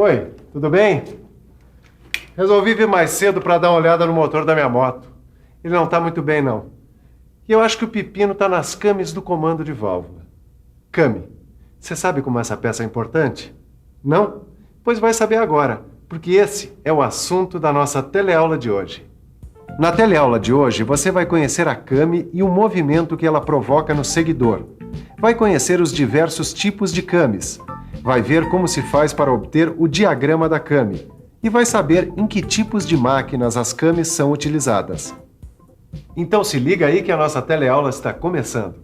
Oi, tudo bem? Resolvi vir mais cedo para dar uma olhada no motor da minha moto. Ele não está muito bem, não. E eu acho que o pepino está nas cames do comando de válvula. Came. Você sabe como essa peça é importante? Não? Pois vai saber agora, porque esse é o assunto da nossa teleaula de hoje. Na teleaula de hoje, você vai conhecer a came e o movimento que ela provoca no seguidor. Vai conhecer os diversos tipos de cames. Vai ver como se faz para obter o diagrama da came. E vai saber em que tipos de máquinas as cames são utilizadas. Então se liga aí que a nossa teleaula está começando.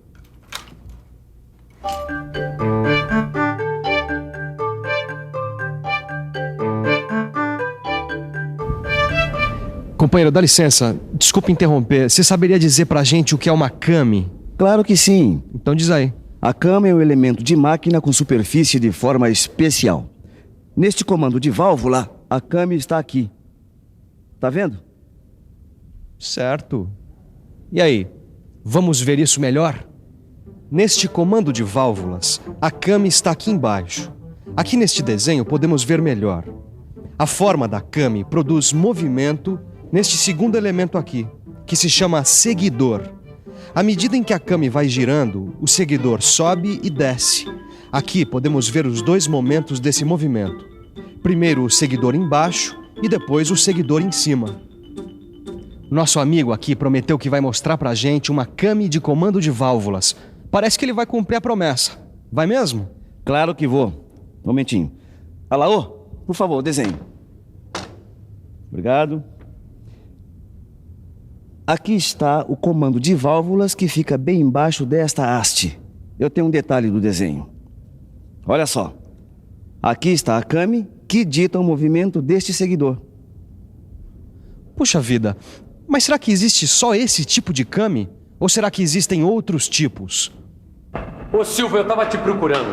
Companheiro, dá licença. Desculpa interromper. Você saberia dizer pra gente o que é uma came? Claro que sim. Então diz aí. A came é um elemento de máquina com superfície de forma especial. Neste comando de válvula, a came está aqui. Tá vendo? Certo. E aí, vamos ver isso melhor? Neste comando de válvulas, a came está aqui embaixo. Aqui neste desenho podemos ver melhor. A forma da came produz movimento neste segundo elemento aqui, que se chama seguidor. À medida em que a came vai girando, o seguidor sobe e desce. Aqui podemos ver os dois momentos desse movimento. Primeiro o seguidor embaixo e depois o seguidor em cima. Nosso amigo aqui prometeu que vai mostrar pra gente uma came de comando de válvulas. Parece que ele vai cumprir a promessa. Vai mesmo? Claro que vou. Um momentinho. Alaô, por favor, desenhe. Obrigado. Aqui está o comando de válvulas que fica bem embaixo desta haste. Eu tenho um detalhe do desenho. Olha só. Aqui está a came que dita o movimento deste seguidor. Puxa vida, mas será que existe só esse tipo de came? Ou será que existem outros tipos? Ô Silvio, eu tava te procurando.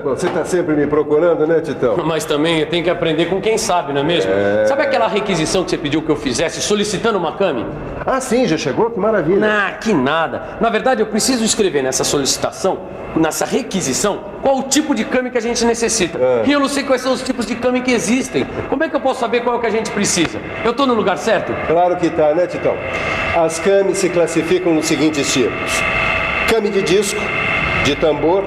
Você está sempre me procurando, né, Titão? Mas também eu tenho que aprender com quem sabe, não é mesmo? Sabe aquela requisição que você pediu que eu fizesse solicitando uma came? Ah, sim, já chegou? Que maravilha. Ah, que nada. Na verdade, eu preciso escrever nessa solicitação, nessa requisição, qual o tipo de came que a gente necessita. E eu não sei quais são os tipos de came que existem. Como é que eu posso saber qual é o que a gente precisa? Eu tô no lugar certo? Claro que tá, né, Titão? As cames se classificam nos seguintes tipos: came de disco, de tambor,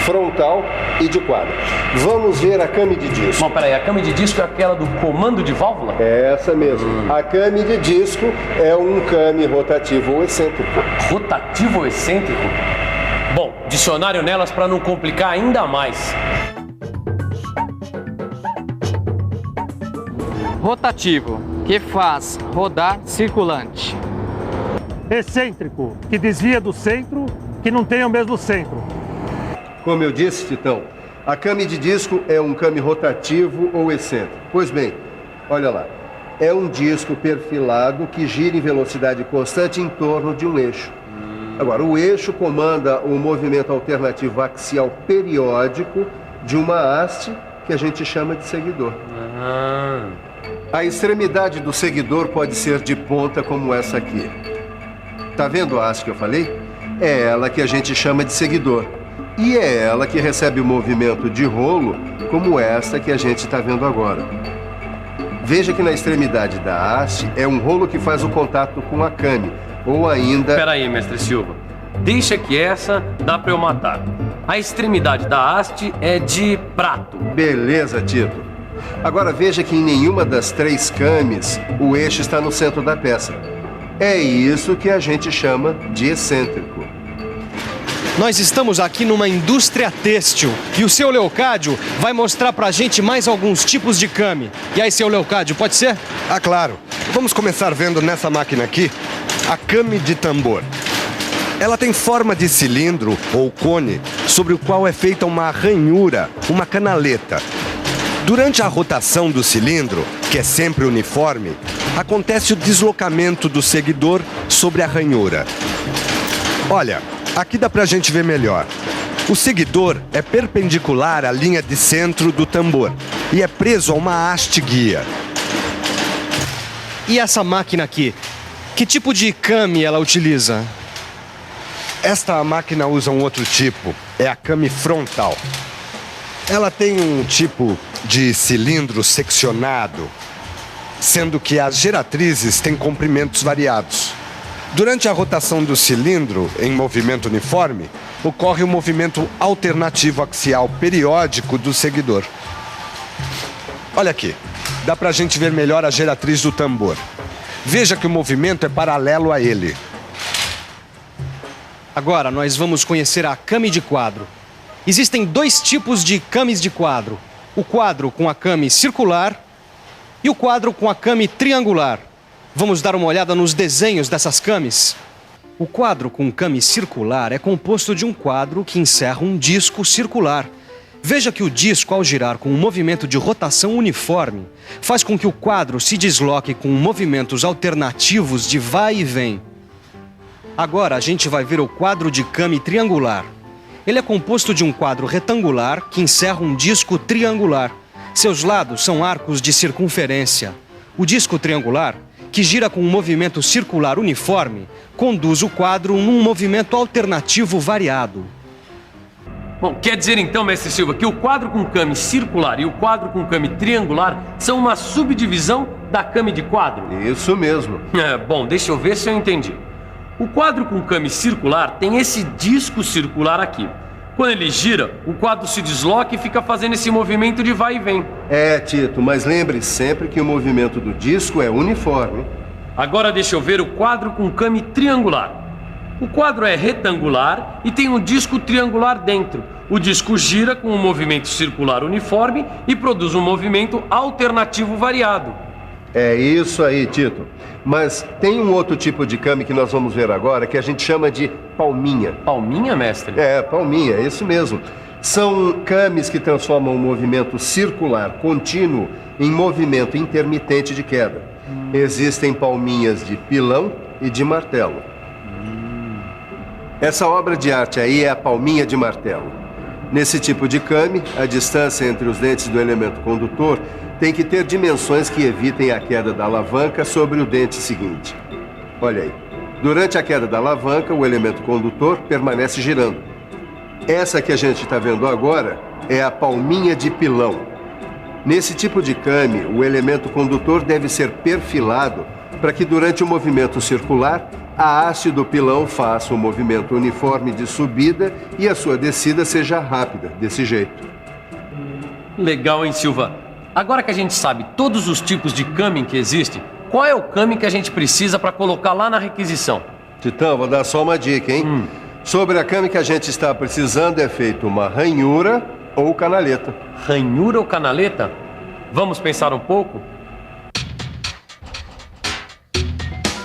frontal e de quadro. Vamos ver a came de disco. Bom, peraí, a came de disco é aquela do comando de válvula? É essa mesmo. A came de disco é um came rotativo ou excêntrico. Rotativo ou excêntrico? Bom, dicionário nelas para não complicar ainda mais. Rotativo, que faz rodar circulante. Excêntrico, que desvia do centro, que não tem o mesmo centro. Como eu disse, Titão, a came de disco é um came rotativo ou excêntrico. Pois bem, olha lá. É um disco perfilado que gira em velocidade constante em torno de um eixo. Agora, o eixo comanda o movimento alternativo axial periódico de uma haste que a gente chama de seguidor. A extremidade do seguidor pode ser de ponta como essa aqui. Tá vendo a haste que eu falei? É ela que a gente chama de seguidor. E é ela que recebe o movimento de rolo, como esta que a gente está vendo agora. Veja que na extremidade da haste é um rolo que faz o contato com a came, ou ainda... Espera aí, mestre Silva. Deixa que essa dá para eu matar. A extremidade da haste é de prato. Beleza, Tito. Agora veja que em nenhuma das três cames o eixo está no centro da peça. É isso que a gente chama de excêntrico. Nós estamos aqui numa indústria têxtil e o seu Leocádio vai mostrar pra gente mais alguns tipos de came. E aí, seu Leocádio, pode ser? Ah, claro. Vamos começar vendo nessa máquina aqui a came de tambor. Ela tem forma de cilindro ou cone sobre o qual é feita uma ranhura, uma canaleta. Durante a rotação do cilindro, que é sempre uniforme, acontece o deslocamento do seguidor sobre a ranhura. Olha, aqui dá pra gente ver melhor. O seguidor é perpendicular à linha de centro do tambor e é preso a uma haste guia. E essa máquina aqui? Que tipo de came ela utiliza? Esta máquina usa um outro tipo, é a came frontal. Ela tem um tipo de cilindro seccionado, sendo que as geratrizes têm comprimentos variados. Durante a rotação do cilindro em movimento uniforme, ocorre o movimento alternativo axial periódico do seguidor. Olha aqui, dá pra gente ver melhor a geratriz do tambor. Veja que o movimento é paralelo a ele. Agora nós vamos conhecer a came de quadro. Existem dois tipos de cames de quadro. O quadro com a came circular e o quadro com a came triangular. Vamos dar uma olhada nos desenhos dessas cames. O quadro com came circular é composto de um quadro que encerra um disco circular. Veja que o disco, ao girar com um movimento de rotação uniforme, faz com que o quadro se desloque com movimentos alternativos de vai e vem. Agora a gente vai ver o quadro de came triangular. Ele é composto de um quadro retangular que encerra um disco triangular. Seus lados são arcos de circunferência. O disco triangular, que gira com um movimento circular uniforme, conduz o quadro num movimento alternativo variado. Bom, quer dizer então, mestre Silva, que o quadro com came circular e o quadro com came triangular são uma subdivisão da came de quadro? Isso mesmo. Bom, deixa eu ver se eu entendi. O quadro com came circular tem esse disco circular aqui. Quando ele gira, o quadro se desloca e fica fazendo esse movimento de vai e vem. É, Tito, mas lembre sempre que o movimento do disco é uniforme. Agora deixa eu ver o quadro com came triangular. O quadro é retangular e tem um disco triangular dentro. O disco gira com um movimento circular uniforme e produz um movimento alternativo variado. É isso aí, Tito. Mas tem um outro tipo de came que nós vamos ver agora que a gente chama de palminha. Palminha, mestre? É, palminha, é isso mesmo. São cames que transformam o movimento circular contínuo em movimento intermitente de queda. Existem palminhas de pilão e de martelo. Essa obra de arte aí é a palminha de martelo. Nesse tipo de came, a distância entre os dentes do elemento condutor tem que ter dimensões que evitem a queda da alavanca sobre o dente seguinte. Olha aí. Durante a queda da alavanca, o elemento condutor permanece girando. Essa que a gente está vendo agora é a palminha de pilão. Nesse tipo de came, o elemento condutor deve ser perfilado para que durante o movimento circular, a haste do pilão faça um movimento uniforme de subida e a sua descida seja rápida, desse jeito. Legal, hein, Silva? Agora que a gente sabe todos os tipos de came que existem, qual é o came que a gente precisa para colocar lá na requisição? Titão, vou dar só uma dica, hein? Sobre a came que a gente está precisando é feita uma ranhura ou canaleta. Ranhura ou canaleta? Vamos pensar um pouco?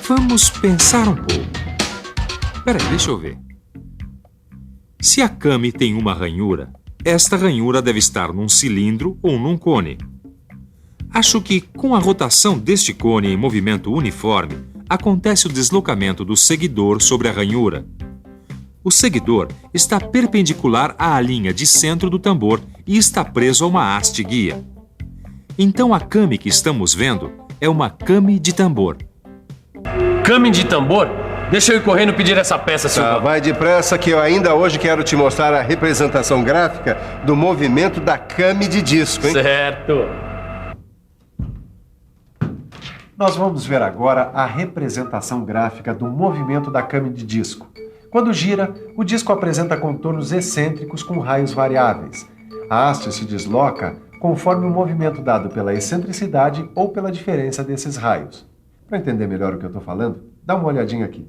Vamos pensar um pouco. Peraí, deixa eu ver. Se a came tem uma ranhura, esta ranhura deve estar num cilindro ou num cone. Acho que, com a rotação deste cone em movimento uniforme, acontece o deslocamento do seguidor sobre a ranhura. O seguidor está perpendicular à linha de centro do tambor e está preso a uma haste guia. Então a came que estamos vendo é uma came de tambor. Came de tambor? Deixa eu ir correndo pedir essa peça, Silva. Vai depressa que eu ainda hoje quero te mostrar a representação gráfica do movimento da came de disco, hein? Certo. Nós vamos ver agora a representação gráfica do movimento da came de disco. Quando gira, o disco apresenta contornos excêntricos com raios variáveis. A haste se desloca conforme o movimento dado pela excentricidade ou pela diferença desses raios. Para entender melhor o que eu estou falando, dá uma olhadinha aqui.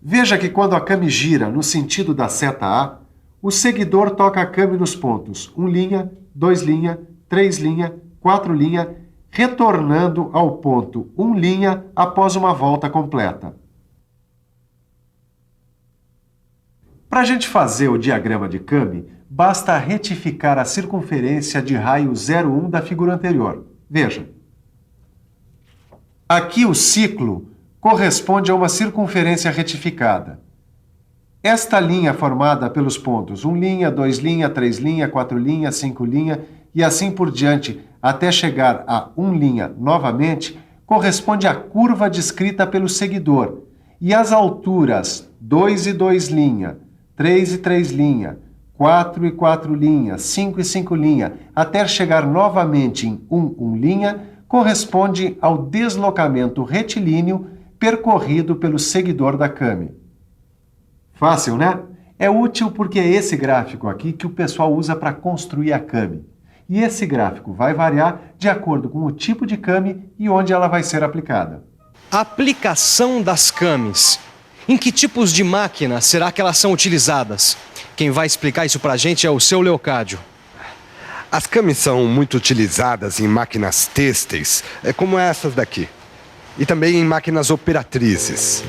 Veja que quando a came gira no sentido da seta A, o seguidor toca a came nos pontos 1 linha, 2 linha, 3 linha, 4 linha, retornando ao ponto 1 linha após uma volta completa. Para a gente fazer o diagrama de came, basta retificar a circunferência de raio 0,1 da figura anterior. Veja. Aqui o ciclo corresponde a uma circunferência retificada. Esta linha formada pelos pontos 1 linha, 2 linha, 3 linha, 4 linha, 5 linha e assim por diante até chegar a 1 linha novamente, corresponde à curva descrita pelo seguidor. E as alturas 2 e 2 linha, 3 e 3 linha, 4 e 4 linhas, 5 e 5 linhas, até chegar novamente em 1 linha, corresponde ao deslocamento retilíneo percorrido pelo seguidor da Kami. Fácil, né? É útil porque é esse gráfico aqui que o pessoal usa para construir a Kami. E esse gráfico vai variar de acordo com o tipo de Kami e onde ela vai ser aplicada. Aplicação das Kamis. Em que tipos de máquina será que elas são utilizadas? Quem vai explicar isso pra gente é o seu Leocádio. As Kamis são muito utilizadas em máquinas têxteis, como essas daqui. E também em máquinas operatrizes.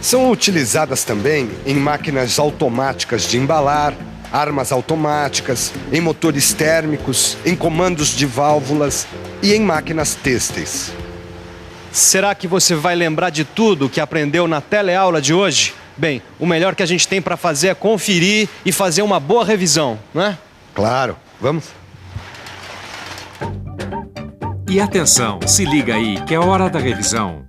São utilizadas também em máquinas automáticas de embalar, armas automáticas, em motores térmicos, em comandos de válvulas e em máquinas têxteis. Será que você vai lembrar de tudo que aprendeu na teleaula de hoje? Bem, o melhor que a gente tem para fazer é conferir e fazer uma boa revisão, não é? Claro, vamos. E atenção, se liga aí que é hora da revisão.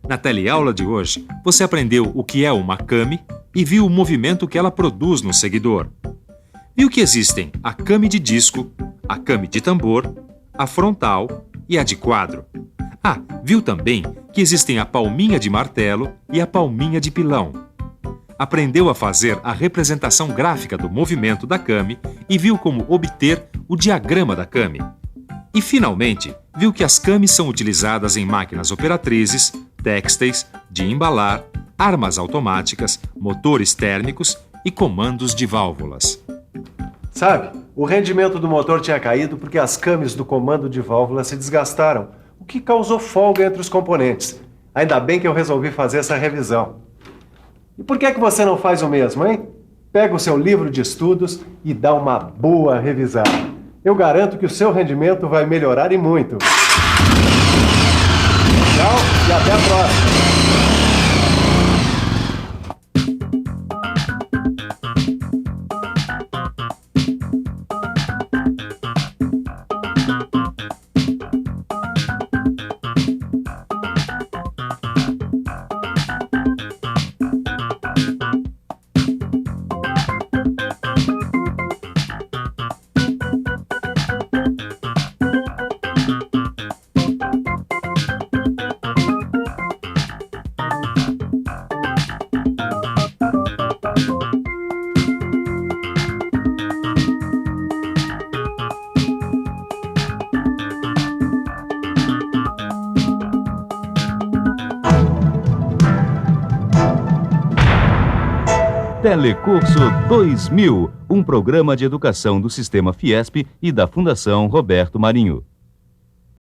Na teleaula de hoje, você aprendeu o que é uma Kami e viu o movimento que ela produz no seguidor. Viu que existem a Kami de disco, a Kami de tambor, a frontal e a de quadro. Ah, viu também que existem a palminha de martelo e a palminha de pilão. Aprendeu a fazer a representação gráfica do movimento da Kami e viu como obter o diagrama da Kami. E, finalmente, viu que as Kamis são utilizadas em máquinas operatrizes, têxteis, de embalar, armas automáticas, motores térmicos e comandos de válvulas. Sabe, o rendimento do motor tinha caído porque as Kamis do comando de válvula se desgastaram, o que causou folga entre os componentes. Ainda bem que eu resolvi fazer essa revisão. E por que você não faz o mesmo, hein? Pega o seu livro de estudos e dá uma boa revisada. Eu garanto que o seu rendimento vai melhorar e muito. Tchau e até a próxima. Telecurso 2000, um programa de educação do Sistema Fiesp e da Fundação Roberto Marinho.